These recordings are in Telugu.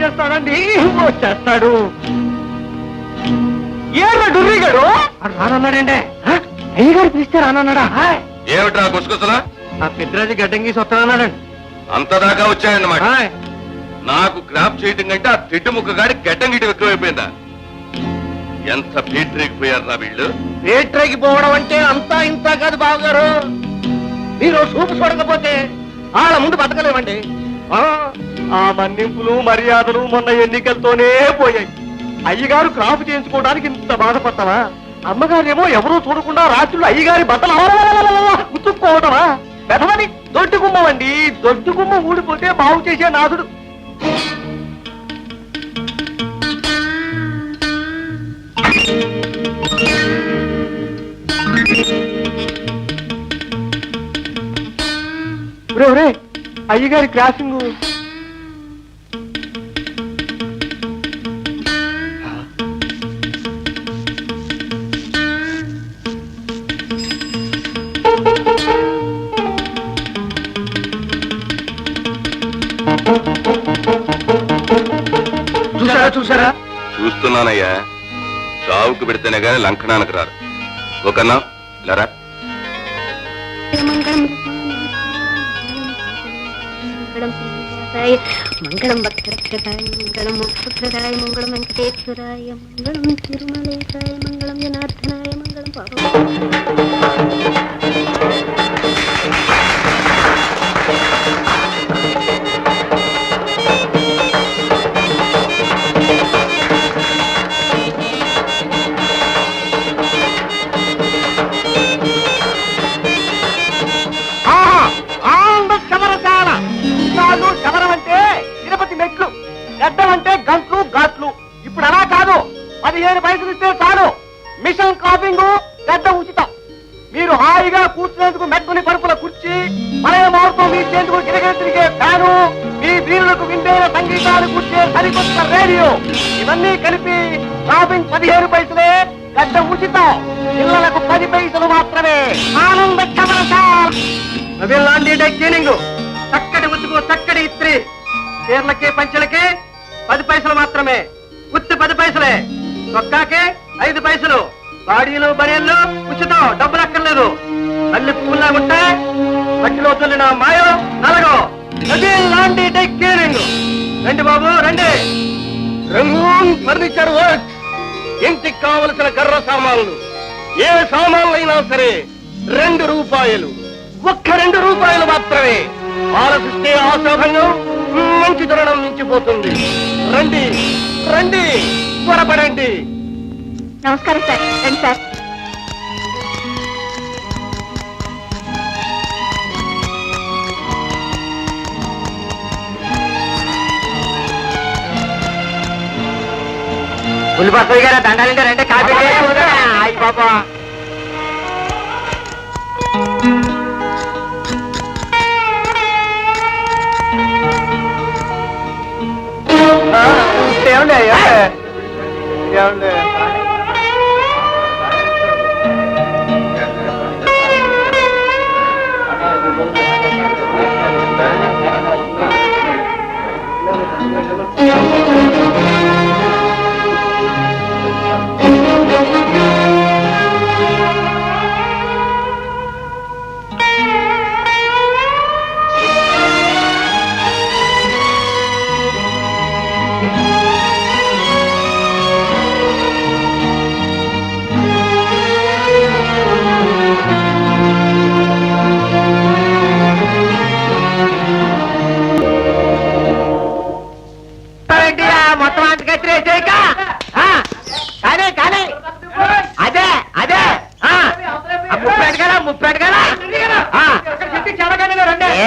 వచ్చేస్తాడండి, వచ్చేస్తాడు. ఏరా డుర్రిగాడు రానన్నాడండి. అయ్యగారు పిలిస్తే రానన్నాడా? ఏమిట్రా గుసగుసలా? ఆ పెద్దరాజు గడ్డం గీసి వస్తానన్నాడండి. అంతదాకా వచ్చాయన్నమాట. నాకు క్రాప్ చేయటం కంటే ఆ తిట్టు ముక్కగాడి గడ్డం గిట్టి ఎక్కువైపోయిందా? ఎంత పేట్రేగిపోయారా వీళ్ళు? పేట్రేగిపోవడం అంటే అంతా ఇంత కాదు బావగారు. మీరు చూపు చూడకపోతే వాళ్ళ ముందు బతకలేమండి. ఆ మన్నింపులు మర్యాదలు మొన్న ఎన్నికలతోనే పోయాయి. అయ్యగారు క్రాప్ చేయించుకోవడానికి ఇంత బాధపడతావా? అమ్మగారేమో ఎవరూ చూడకుండా రాత్రులు అయ్యగారి బట్టలు ఉతుక్కోవటమా? పెదవని దొడ్డు గుమ్మం అండి. దొడ్డు గుమ్మం ఊడిపోతే బాగు చేసే నాథుడు. అయ్యగారి క్రాసింగ్. చూసారా? చూస్తున్నానయ్యా. చావుకు పెడితేనే గానీ లంకనానికి రారు. ఒకన్నా లరా. మంగళం భక్తరక్షకాయ, మంగళం మోక్షప్రదాయ, మంగళం వెంకటేశ్వరాయ, మంగళం తిరుమలేశాయ, మంగళం జనార్దనాయ, మంగళం శబరం అంటే తిరుపతి మెట్లు, గడ్డం అంటే గంట్లు ఘాట్లు. ఇప్పుడు అలా కాదు, 15 పైసలు ఇస్తే చాలు. మిషన్ కాపింగ్, గడ్డ ఉచితం. మీరు హాయిగా కూర్చునేందుకు మెట్టుని పరుపుల కుర్చీ, మలయ మారుతూ మీ చేతుకు గిరగిర తిరిగే ఫ్యాను, మీ వీరులకు విండైన సంగీతాలు కూర్చే సరికొత్త రేడియో, ఇవన్నీ కలిపి షాపింగ్ 15 పైసలే, గడ్డ ఉచితం. పిల్లలకు 10 పైసలు మాత్రమే. ఆనంద శబరశాల. లాంటి డెక్కినింగ్, చక్కటి ఉతుకు, చక్కటి ఇస్త్రీ, చీరలకి పంచెలకి 10 పైసలు మాత్రమే. ఉత్తి 10 పైసలే. చొక్కాకి 5 పైసలు. బాడీలు బనియన్లు ఉచితం, డబ్బులు అక్కర్లేదు. తల్లి పువ్వులా ఉంటే మట్టిలో తల్లిన మాయో నలగో. లాంటి డెక్కినింగ్. రండి బాబు రండి. Rangoon furniture works. ఇంటికి కావలసిన కర్ర సామాన్లు, ఏ సామాన్లు అయినా సరే 2 రూపాయలు. ఒక్క 2 రూపాయలు మాత్రమే. ఆలోచిస్తే ఆశాభంగం, మంచి తరుణం మించిపోతుంది. రండి రండి, త్వరపడండి. నమస్కారం సార్. రండి సార్. ఉల్లిపాయ గారు దండాలంటే రండి. కాపీ అయ్యి బాబా.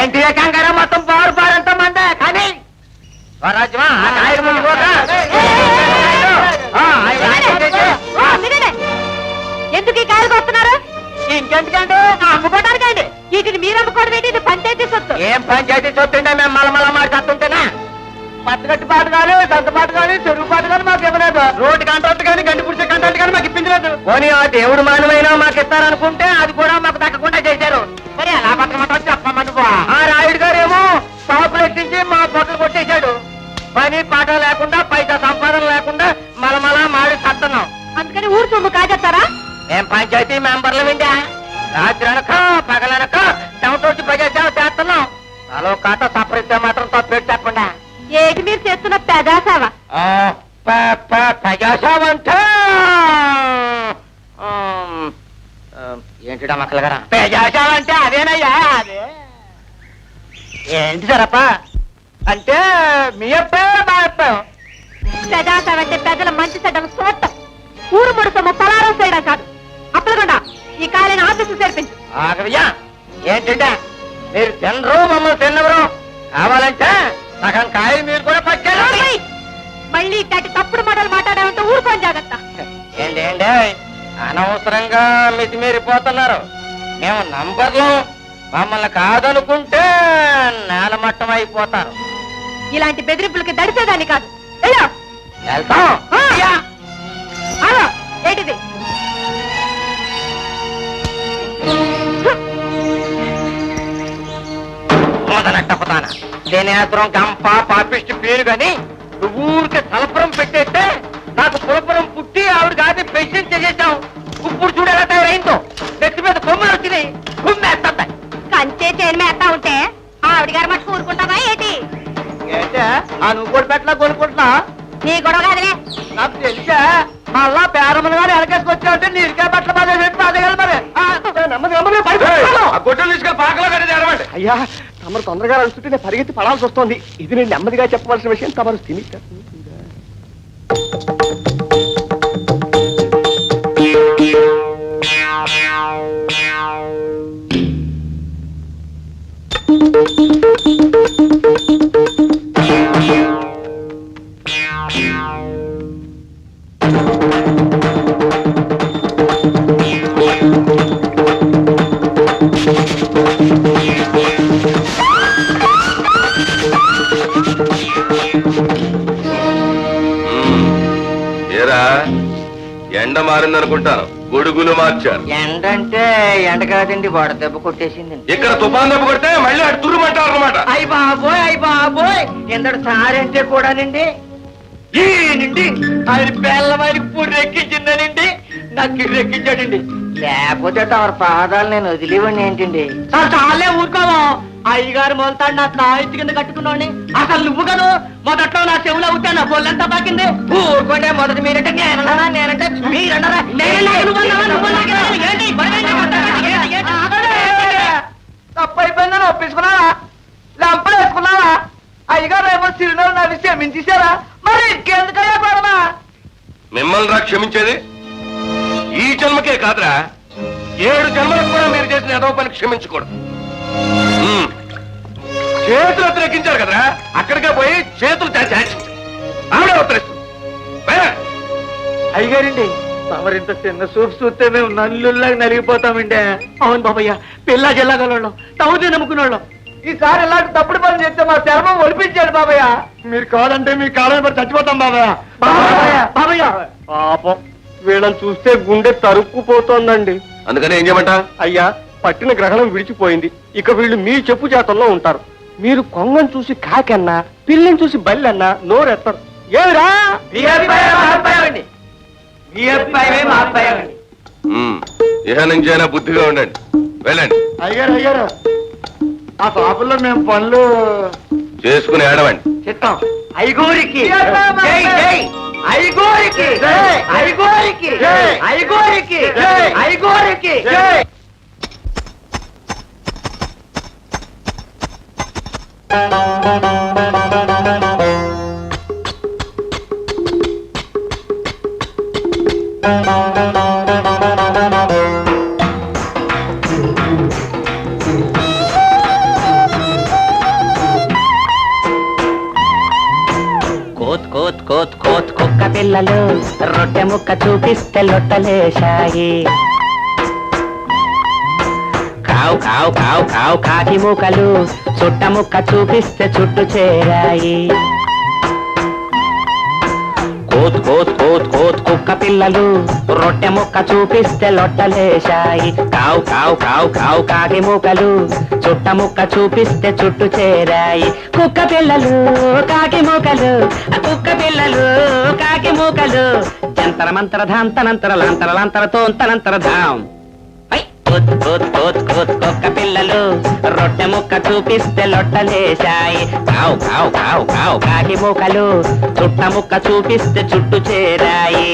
ఏంటి కంగారా? మొత్తం పారంతా మందే కానీ స్వరాజ్యమా ఎందుకు ఈ కాయలు కొస్తున్నారు? ఇంకెందుకండి? అమ్ముకోవడానికండి. వీటిని మీరు అమ్ముకోవడం ఏంటి? ఇది పంచాయతీ సొత్తు. ఏం పంచాయతీ సొత్తు అంటే మేము మలమల మాట చస్తుంటేనా? పచ్చగట్టు పాటు కానీ, సంతపాటు కానీ, చెరువు పాటు కానీ మాకు ఇవ్వలేదు. రోడ్డు కాంట్రాక్ట్ కానీ, గండి పుడిచే కాంట్రాక్ట్ కానీ మాకు ఇప్పించలేదు. పోనీ ఆ దేవుడు మానమైనా మాకు ఇస్తారనుకుంటే అది కూడా మాకు దక్కకుండా చేశారు. మరి ఎలా బతకమంటారు చెప్పమని. ఆ రాయుడు గారు ఏమో షాపులు ఎట్టించి మా పొట్టలు కొట్టేశాడు. పని పాట లేకుండా మెంబర్లు విండా రాత్రి అనక పగలనక చెమటోచి ప్రజాసేవ చేస్తున్నాం నాలో కాట సపరిస్తే మాత్రం తప్పేటి చెప్పండి ఏటి మీరు చేస్తున్న పెదాసేవ ప్రజాసేవ అంటే ఏంటిడా మక్కలు గారా ప్రజాసేవ అంటే అదేనయ్యా అదే ఏంటి సరప్ప అంటే మీ అబ్బాయి మా అబ్బాయి పెదాసేవ అంటే ప్రజల మంచి చెడ్డలు చూడటం ఊరు ముడుసము పలారం చేయడం కాదు అప్పలకుండా ఈ కాలేని ఆఫీసు చేర్పించు ఆగయ్యా ఏంటంటే మీరు తినరు మమ్మల్ని తిన్నవరు కావాలంటే సగం కాయ మీరు కూడా పచ్చారు ఓయ్! మళ్ళీ ఇట్లాంటి తప్పుడు మాటలు మాట్లాడామంటే ఊరుకోని జాగ్రత్త ఏంటి అనవసరంగా మితిమీరిపోతున్నారు మేము నంబర్లు మమ్మల్ని కాదనుకుంటే నేలమట్టం అయిపోతారు ఇలాంటి బెదిరింపులకి దడిసేదాన్ని కాదు వెళ్ళు. వెళ్తాం ఆ! ఆగు. ఏంటిది మొదలెట్టపుతాన దేనేత్రం గంప పాపిష్టి పేరు గాని నువ్వు ఊరికే తలపురం పెట్టేస్తే నాకు పులపురం పుట్టి ఆవిడ కాదు పెన్షన్ చేసేసాం ఇప్పుడు చూడు ఎలా తయారైందో నెత్తి మీద కొమ్ములు వచ్చినాయి కుమ్మేస్తా కంచే చేను మేస్తా ఉంటే ఆవిడ గారు మట్టుకు ఊరుకుంటావా ఏంటి ఏంటే ఆ నువ్వు కూడా పెట్టలా కొనుక్కుంటున్నా నీ గొడవ కాదులే నాకు తెలిసా మళ్ళా పేరమ్మలు గారు వెనకేసుకొచ్చావంటే నీరికే బట్టల బాధ పెట్టి బాధగలరు మరి నెమ్మది నెమ్మది పడిపోయాను. ఆ గొడ్డలు తీసుకెళ్ళి పాకలో కట్టేది ఎడమండి. అయ్యా తమరు తొందరగా అడుగుతుంటే నేను పరిగెత్తి పడాల్సి వస్తుంది ఇది నేను నెమ్మదిగా చెప్పవలసిన విషయం తమరు తిని ఏరా ఎండ మారిందనుకుంటాను గొడుగులు మార్చారు ఎండంటే ఎండ కాదండి వాడ దెబ్బ కొట్టేసింది ఇక్కడ తుఫాన్ దెబ్బ కొడితే మళ్ళీ అటు తురుమంటారు అనమాట. అయ్య బాబోయ్ ఎందడు సారంటే కూడానండి ఈనండి ఆయన బెల్లవారికి పూడి రెక్కించిందనండి నాకు రెక్కించాడండి లేకపోతే తమరి పాదాలు నేను వదిలివ్వండి ఏంటండి చాలే ఊరుకోవా అయ్యగారు మొలతాడు నా తాయితీ కింద కట్టుకున్నాండి అసలు నువ్వు కదా మొదట్లో నా చెవులో అవుతా నా బొల్లంతా పాకింది ఊరుకోండి మొదటి మీరంటే నేనన్నారా నేనంటే మీరన్నారా తప్పు అయిపోయిందని ఒప్పించుకున్నావా లంపలు వేసుకున్నావా అయ్యగారు ఏమో చిరునవ్వు నవ్వి క్షమించేశారా మరి ఇంకెందుకయ్యా పడమా మిమ్మల్ని రా క్షమించేది ఈ జన్మకే కాదురా 7 జన్మలకు కూడా మీరు చేసిన ఏదో పని క్షమించకూడదు. చేతులు వ్యతిరేకించారు కదరా అక్కడికే పోయి చేతులు చాచి ఆవిడే ఉత్తరిస్తుంది. అయ్యగారండి తమరింత చిన్న సూప్ చూస్తే మేము నల్లుల్లాగా నలిగిపోతామండి అవును బాబయ్య పిల్ల జిల్లాగలం తవ్వుతే నమ్ముకున్నాళ్ళం ఈసారి ఇలాంటి తప్పుడు పనులు చేస్తే మా చర్మం ఒలిపించాడు బాబయ్య మీరు కాదంటే మీ కాలం పడి చచ్చిపోతాం బాబయ్య బాబయ్య పాపం వీళ్ళని చూస్తే గుండె తరుక్కుపోతోందండి. అందుకని ఏం చేయమంటా? అయ్యా పట్టిన గ్రహణం విడిచిపోయింది ఇక వీళ్ళు మీ చెప్పు చేతల్లో ఉంటారు. మీరు కొంగను చూసి కాకన్నా పిల్లిని చూసి బల్లన్నా నోరెత్తారు. ఏరా ఇహ నుంచి అయినా బుద్ధిగా ఉండండి వెళ్ళండి. అయ్యారు ఆ షాపుల్లో మేము పనులు చేసుకుని ఏడవండి. చిత్తం ఐగోరికి ఐగోరికి ఐగోరికి ఐగోరికి ఐగోరికి కోత్ కోత్ కోత్ కుక్క పిల్లలు రొట్టె ముక్క చూపిస్తే లొట్టలేశాయి. కావు కావు కావు కావు కాకి మూకలు చుట్ట ముక్క చూపిస్తే చుట్టు చేరాయి. కోత్ కోత్ కోత్ కోత్ కుక్క పిల్లలు రొట్టె ముక్క చూపిస్తే లొట్టలేశాయి. కావు కావు కావు కావు కాకి మూకలు చుట్ట ముక్క చూపిస్తే చుట్టు చేరాయి. కుక్క పిల్లలు కాకి మూకలు కుక్క పిల్లలు కాకి మూకలు జంతర మంతర ధాంతనంతర లాంతర లాంతర తోంతనంతర ధాం కోత్ కోత్ కోత్ కోత్ కుక్క పిల్లలు రొట్టె ముక్క చూపిస్తే లొట్టలేశాయి కావు కావు కావు కావు కాకి మూకలు చుట్ట ముక్క చూపిస్తే చుట్టు చేరాయి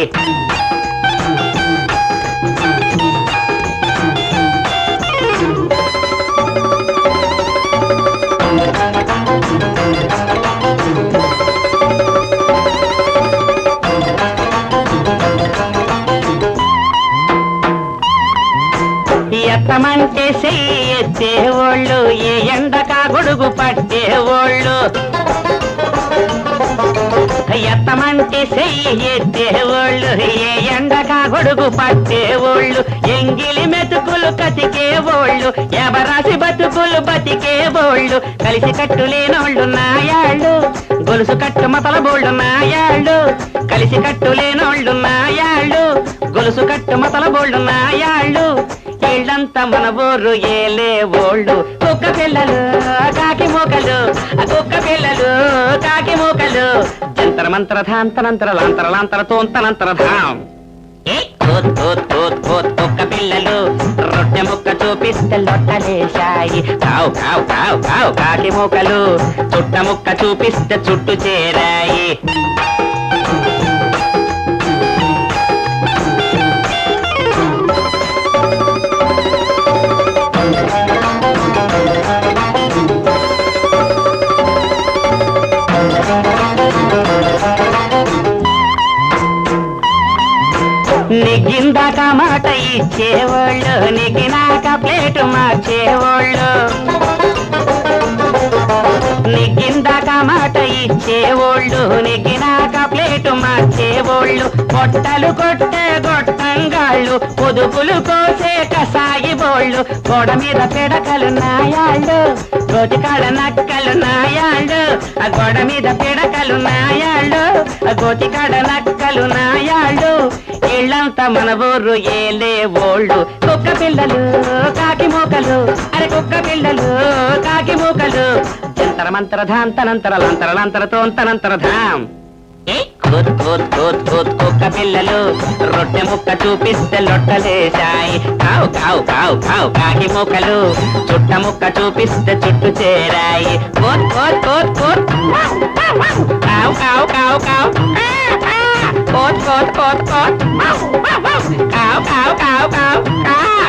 ఎత్తమంటే చెయ్యి ఎత్తేవాళ్ళు ఏ ఎండకా గొడుగు పట్టేవాళ్ళు ఎత్తమంటే చెయ్యి ఎత్తేవాళ్ళు ఏ ఎండకా గొడుగు పట్టేవాళ్ళు ఎంగిలి మెతుకులు కతికేవాళ్ళు ఎవరాసి బతుకులు బతికేవాళ్ళు కలిసి కట్టు లేనోళ్ళు నాయాళ్ళు గొలుసు కట్టు మతల బోళ్ళు నాయాళ్ళు కలిసి కట్టు లేనోళ్ళు నాయాళ్ళు గొలుసు కట్టు మతల బోళ్ళు నాయాళ్ళు ఇళ్ళంతా మన ఊరు ఏలే ఓళ్ళు కుక్క పిల్లలు కాకి మూకలు కుక్క పిల్లలు కాకి మూకలు జంతర మంతర ధాంతనంతర లాంతర లాంతర తోంతనంతర ధాం కోత్ కోత్ కోత్ కోత్ కుక్క పిల్లలు రొట్టె ముక్క చూపిస్తే లొట్టలేశాయి కావు కావు కావు కావు కాకి మూకలు చుట్ట ముక్క చూపిస్తే చుట్టు చేరాయి నెగ్గిందాక మాట ఇచ్చేవాళ్ళు నెగ్గినాక ప్లేటు మార్చేవాళ్ళు నెగ్గిందాక మాట ఇచ్చేవాళ్ళు నెగ్గినాక ప్లేటు మార్చేవాళ్ళు పొట్టలు కొట్టే గొట్టంగాళ్ళు పొదుపులు కోసే కసాయి బోళ్ళు గోడ మీద పిడకలు నాయాళ్ళు గోతికాడ నక్కలు నాయాళ్ళు ఆ గోడ మీద పిడకలు నాయాళ్ళు ఆ గోతికాడ నక్కలు నాయాళ్ళు ఇళ్ళంతా మన ఊరు ఏలే ఓళ్ళు కుక్క పిల్లలు కాకి మూకలు అరే కుక్క పిల్లలు కాకి మూకలు జంతర మంతర ధాంతనంతర లంతర లంతర తోంతనంతర ధాం కోత్ కోత్ కోత్ కోత్ కుక్క పిల్లలు రొట్టె ముక్క చూపిస్తే లొట్టలేశాయి కావు కావు కావు కావు కాకి మూకలు చుట్ట ముక్క చూపిస్తే చుట్టు చేరాయి కోత్ కోత్ కోత్ కోత్ కావు కావు కావు కావు కోత్ కోత్ కోత్ కోత్ కావు కావు కావు కావు